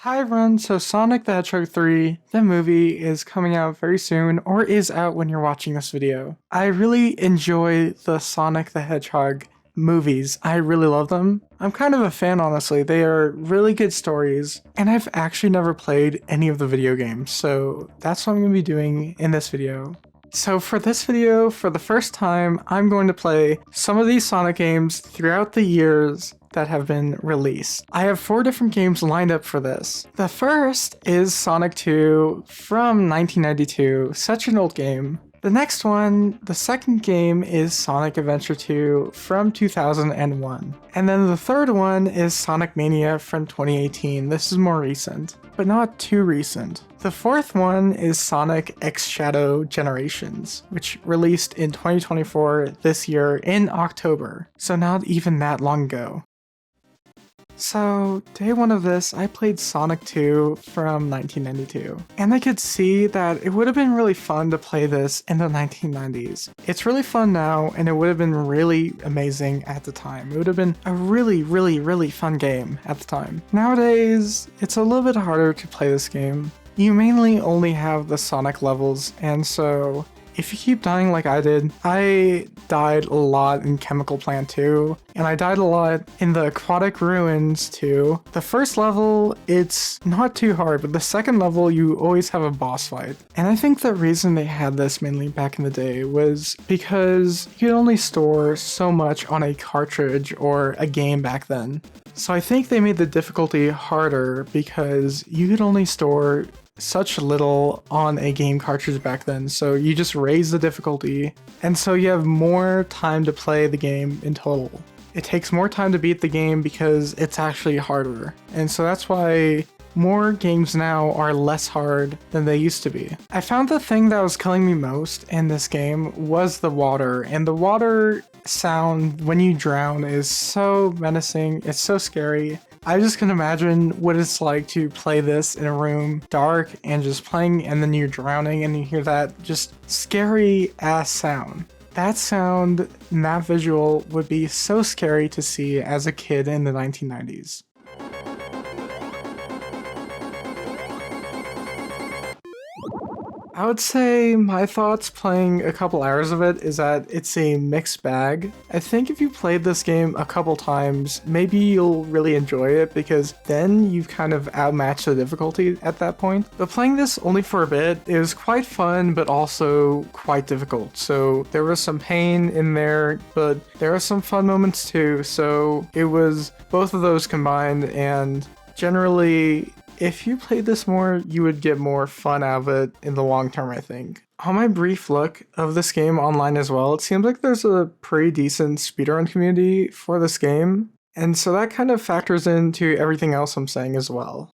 Hi everyone, so Sonic the Hedgehog 3, the movie, is coming out very soon, or is out when you're watching this video. I really enjoy the Sonic the Hedgehog movies. I really love them. I'm kind of a fan, honestly. They are really good stories, and I've actually never played any of the video games, so that's what I'm going to be doing in this video. So for this video, for the first time, I'm going to play some of these Sonic games throughout the years that have been released. I have 4 different games lined up for this. The first is Sonic 2 from 1992, such an old game. The next one, the second game, is Sonic Adventure 2 from 2001. And then the third one is Sonic Mania from 2018. This is more recent, but not too recent. The fourth one is Sonic X Shadow Generations, which released in 2024 this year in October, so not even that long ago. So, day one of this, I played Sonic 2 from 1992, and I could see that it would have been really fun to play this in the 1990s. It's really fun now, and it would have been really amazing at the time. It would have been a really fun game at the time. Nowadays, it's a little bit harder to play this game. You mainly only have the Sonic levels, and so if you keep dying like I died a lot in Chemical Plant 2, and I died a lot in the Aquatic Ruins too. The first level, it's not too hard, but the second level, you always have a boss fight. And I think the reason they had this mainly back in the day was because you could only store so much on a cartridge or a game back then. So I think they made the difficulty harder because you could only store such little on a game cartridge back then, so you just raise the difficulty, and so you have more time to play the game in total. It takes more time to beat the game because it's actually harder, and so that's why more games now are less hard than they used to be. I found the thing that was killing me most in this game was the water, and the water sound when you drown is so menacing, it's so scary. I just can imagine what it's like to play this in a room, dark, and just playing, and then you're drowning and you hear that just scary ass sound. That sound and that visual would be so scary to see as a kid in the 1990s. I would say my thoughts playing a couple hours of it is that it's a mixed bag. I think if you played this game a couple times, maybe you'll really enjoy it because then you've kind of outmatched the difficulty at that point. But playing this only for a bit, it was quite fun but also quite difficult. So there was some pain in there, but there are some fun moments too. So it was both of those combined, and generally, if you played this more, you would get more fun out of it in the long term, I think. On my brief look of this game online as well, it seems like there's a pretty decent speedrun community for this game, and so that kind of factors into everything else I'm saying as well.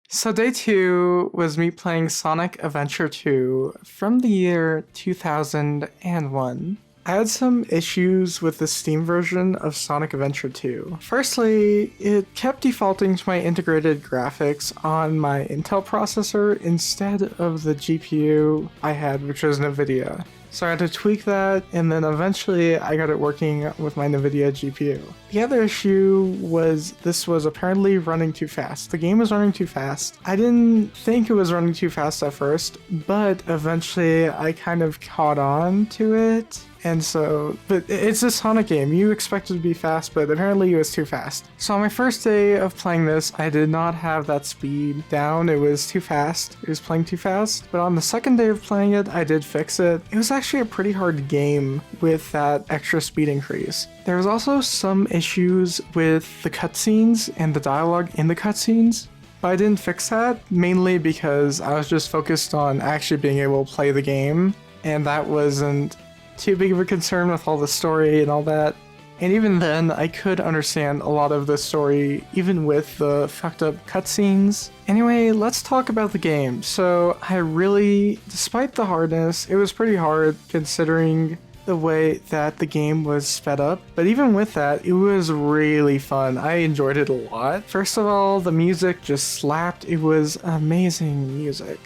So day 2 was me playing Sonic Adventure 2 from the year 2001. I had some issues with the Steam version of Sonic Adventure 2. Firstly, it kept defaulting to my integrated graphics on my Intel processor instead of the GPU I had, which was NVIDIA. So I had to tweak that, and then eventually I got it working with my NVIDIA GPU. The other issue was this was apparently running too fast. The game was running too fast. I didn't think it was running too fast at first, but eventually I kind of caught on to it. And so, but it's a Sonic game. You expect it to be fast, but apparently it was too fast. So on my first day of playing this, I did not have that speed down. It was too fast. It was playing too fast. But on the second day of playing it, I did fix it. It was actually a pretty hard game with that extra speed increase. There was also some issues with the cutscenes and the dialogue in the cutscenes. But I didn't fix that, mainly because I was just focused on actually being able to play the game, and that wasn't too big of a concern with all the story and all that. And even then, I could understand a lot of the story, even with the fucked up cutscenes. Anyway, let's talk about the game. So I really, despite the hardness, it was pretty hard considering the way that the game was sped up. But even with that, it was really fun. I enjoyed it a lot. First of all, the music just slapped. It was amazing music.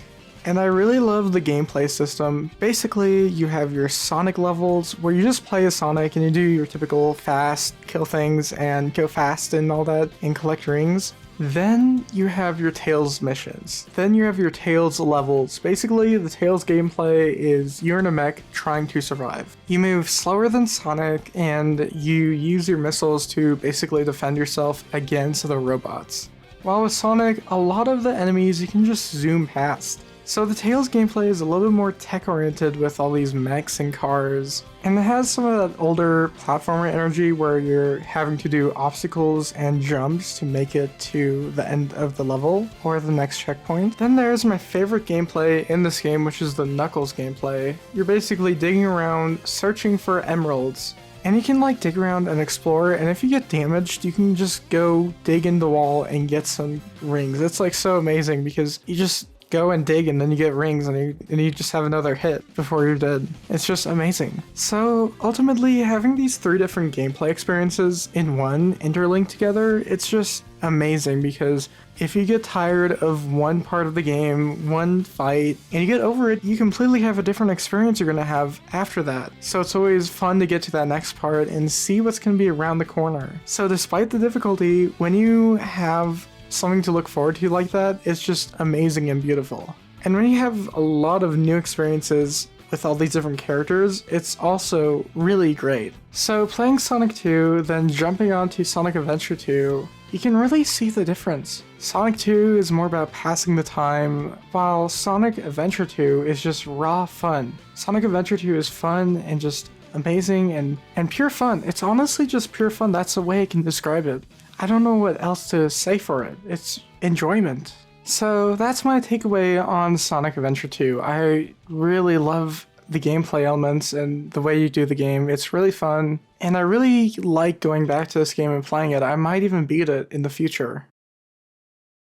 And I really love the gameplay system. Basically, you have your Sonic levels where you just play as Sonic and you do your typical fast, kill things and go fast and all that and collect rings. Then you have your Tails missions. Then you have your Tails levels. Basically, the Tails gameplay is you're in a mech trying to survive. You move slower than Sonic, and you use your missiles to basically defend yourself against the robots. While with Sonic, a lot of the enemies you can just zoom past. So the Tails gameplay is a little bit more tech-oriented with all these mechs and cars, and it has some of that older platformer energy where you're having to do obstacles and jumps to make it to the end of the level or the next checkpoint. Then there's my favorite gameplay in this game, which is the Knuckles gameplay. You're basically digging around, searching for emeralds. And you can like dig around and explore, and if you get damaged, you can just go dig in the wall and get some rings. It's like so amazing because you just go and dig and then you get rings and you just have another hit before you're dead. It's just amazing. So ultimately, having these 3 different gameplay experiences in one interlinked together, it's just amazing because if you get tired of one part of the game, one fight, and you get over it, you completely have a different experience you're going to have after that. So it's always fun to get to that next part and see what's going to be around the corner. So despite the difficulty, when you have something to look forward to like that, it's just amazing and beautiful. And when you have a lot of new experiences with all these different characters, it's also really great. So playing Sonic 2, then jumping onto Sonic Adventure 2, you can really see the difference. Sonic 2 is more about passing the time, while Sonic Adventure 2 is just raw fun. Sonic Adventure 2 is fun and just amazing and pure fun. It's honestly just pure fun. That's the way I can describe it. I don't know what else to say for it. It's enjoyment. So that's my takeaway on Sonic Adventure 2. I really love the gameplay elements and the way you do the game. It's really fun, and I really like going back to this game and playing it. I might even beat it in the future.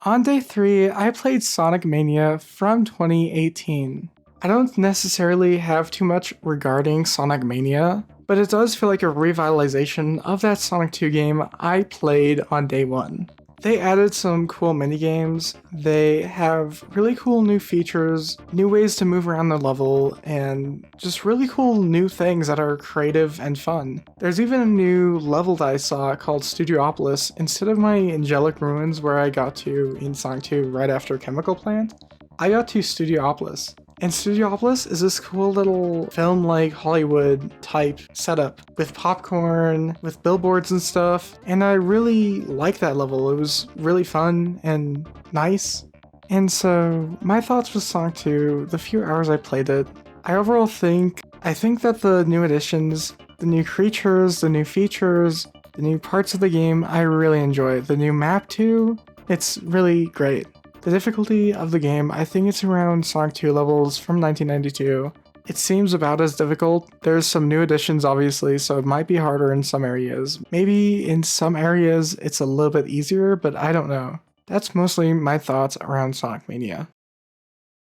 On day 3, I played Sonic Mania from 2018. I don't necessarily have too much regarding Sonic Mania, but it does feel like a revitalization of that Sonic 2 game I played on day 1. They added some cool minigames, they have really cool new features, new ways to move around the level, and just really cool new things that are creative and fun. There's even a new level that I saw called Studiopolis instead of my Angelic Ruins where I got to in Sonic 2 right after Chemical Plant. I got to Studiopolis. And Studiopolis is this cool little film-like Hollywood type setup with popcorn, with billboards and stuff, and I really liked that level. It was really fun and nice. And so, my thoughts with Sonic 2, the few hours I played it, I think that the new additions, the new creatures, the new features, the new parts of the game, I really enjoy. The new map too, it's really great. The difficulty of the game, I think it's around Sonic 2 levels from 1992. It seems about as difficult. There's some new additions obviously, so it might be harder in some areas. Maybe in some areas it's a little bit easier, but I don't know. That's mostly my thoughts around Sonic Mania.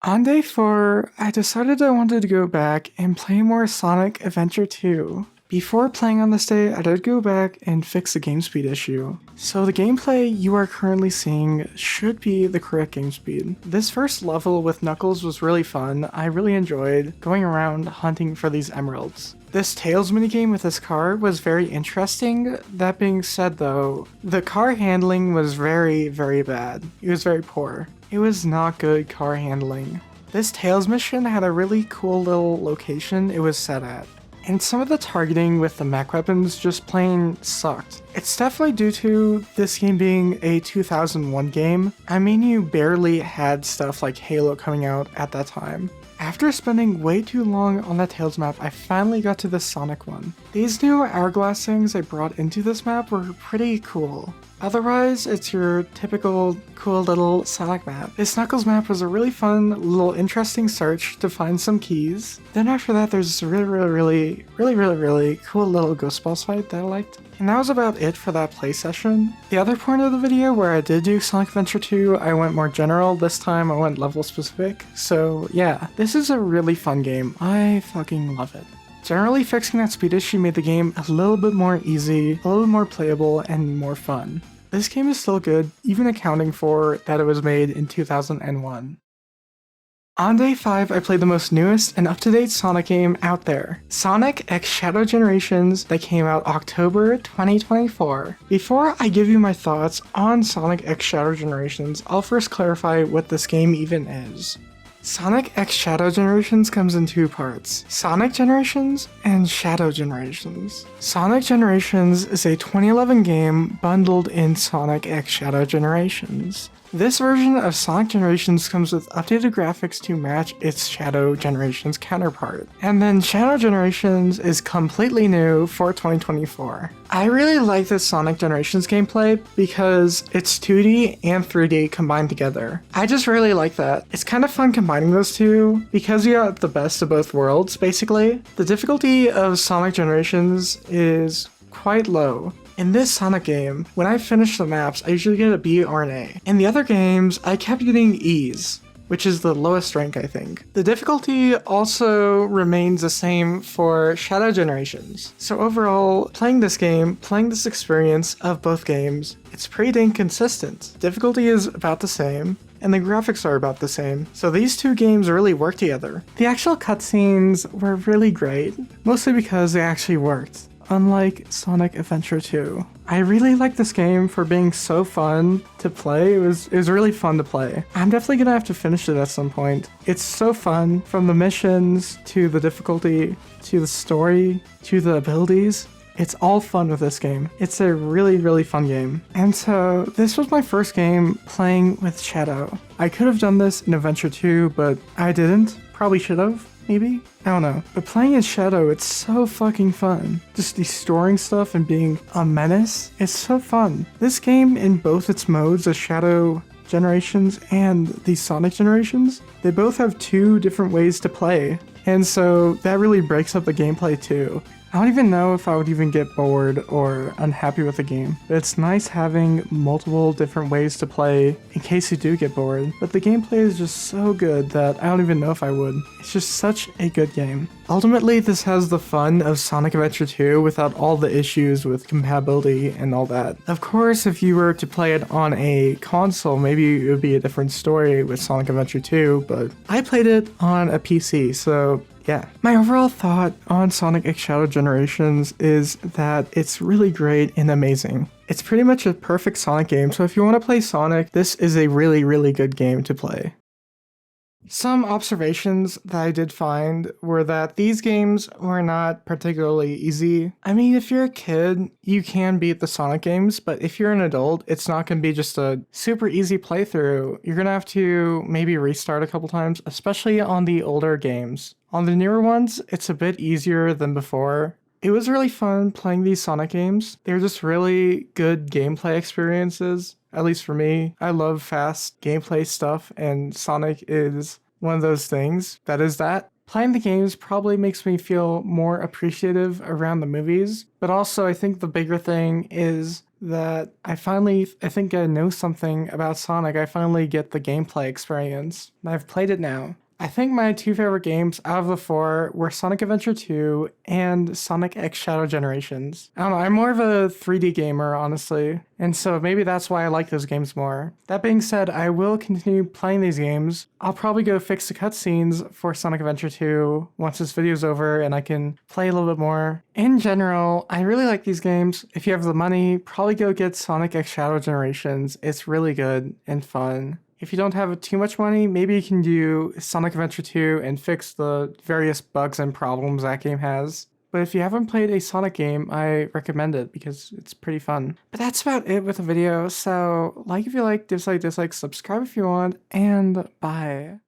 On day 4, I decided I wanted to go back and play more Sonic Adventure 2. Before playing on this day, I did go back and fix the game speed issue. So the gameplay you are currently seeing should be the correct game speed. This first level with Knuckles was really fun. I really enjoyed going around hunting for these emeralds. This Tails minigame with this car was very interesting. That being said though, the car handling was very, very bad. It was very poor. It was not good car handling. This Tails mission had a really cool little location it was set at. And some of the targeting with the mech weapons just plain sucked. It's definitely due to this game being a 2001 game. I mean, you barely had stuff like Halo coming out at that time. After spending way too long on that Tails map, I finally got to the Sonic one. These new hourglass things I brought into this map were pretty cool. Otherwise, it's your typical cool little Sonic map. This Knuckles map was a really fun, little interesting search to find some keys. Then after that, there's this really cool little Ghost Balls fight that I liked. And that was about it for that play session. The other point of the video where I did do Sonic Adventure 2, I went more general. This time I went level specific. So yeah, this is a really fun game. I fucking love it. Generally, fixing that speed issue made the game a little bit more easy, a little bit more playable, and more fun. This game is still good, even accounting for that it was made in 2001. On day 5, I played the most newest and up-to-date Sonic game out there, Sonic X Shadow Generations, that came out October 2024. Before I give you my thoughts on Sonic X Shadow Generations, I'll first clarify what this game even is. Sonic X Shadow Generations comes in two parts, Sonic Generations and Shadow Generations. Sonic Generations is a 2011 game bundled in Sonic X Shadow Generations. This version of Sonic Generations comes with updated graphics to match its Shadow Generations counterpart. And then Shadow Generations is completely new for 2024. I really like this Sonic Generations gameplay because it's 2D and 3D combined together. I just really like that. It's kind of fun combining those two because you got the best of both worlds, basically. The difficulty of Sonic Generations is quite low. In this Sonic game, when I finish the maps, I usually get a B or an A. In the other games, I kept getting E's, which is the lowest rank, I think. The difficulty also remains the same for Shadow Generations. So overall, playing this game, playing this experience of both games, it's pretty dang consistent. Difficulty is about the same, and the graphics are about the same, so these two games really work together. The actual cutscenes were really great, mostly because they actually worked. Unlike Sonic Adventure 2. I really like this game for being so fun to play. It was really fun to play. I'm definitely gonna have to finish it at some point. It's so fun, from the missions, to the difficulty, to the story, to the abilities. It's all fun with this game. It's a really, really fun game. And so this was my first game playing with Shadow. I could have done this in Adventure 2, but I didn't. Probably should have. Maybe? I don't know. But playing as Shadow, it's so fucking fun. Just destroying stuff and being a menace. It's so fun. This game, in both its modes, the Shadow Generations and the Sonic Generations, they both have two different ways to play. And so that really breaks up the gameplay too. I don't even know if I would even get bored or unhappy with the game, but it's nice having multiple different ways to play in case you do get bored. But the gameplay is just so good that I don't even know if I would. It's just such a good game. Ultimately, this has the fun of Sonic Adventure 2 without all the issues with compatibility and all that. Of course, if you were to play it on a console, maybe it would be a different story with Sonic Adventure 2, but I played it on a PC, so yeah. My overall thought on Sonic X Shadow Generations is that it's really great and amazing. It's pretty much a perfect Sonic game, so if you want to play Sonic, this is a really, really good game to play. Some observations that I did find were that these games were not particularly easy. I mean, if you're a kid, you can beat the Sonic games, but if you're an adult, it's not going to be just a super easy playthrough. You're going to have to maybe restart a couple times, especially on the older games. On the newer ones, it's a bit easier than before. It was really fun playing these Sonic games. They're just really good gameplay experiences, at least for me. I love fast gameplay stuff, and Sonic is one of those things that is that. Playing the games probably makes me feel more appreciative around the movies, but also I think the bigger thing is that I think I know something about Sonic. I finally get the gameplay experience, and I've played it now. I think my two favorite games out of the four were Sonic Adventure 2 and Sonic X Shadow Generations. I don't know, I'm more of a 3D gamer, honestly, and so maybe that's why I like those games more. That being said, I will continue playing these games. I'll probably go fix the cutscenes for Sonic Adventure 2 once this video's over and I can play a little bit more. In general, I really like these games. If you have the money, probably go get Sonic X Shadow Generations. It's really good and fun. If you don't have too much money, maybe you can do Sonic Adventure 2 and fix the various bugs and problems that game has. But if you haven't played a Sonic game, I recommend it because it's pretty fun. But that's about it with the video, so like if you like, dislike, subscribe if you want, and bye.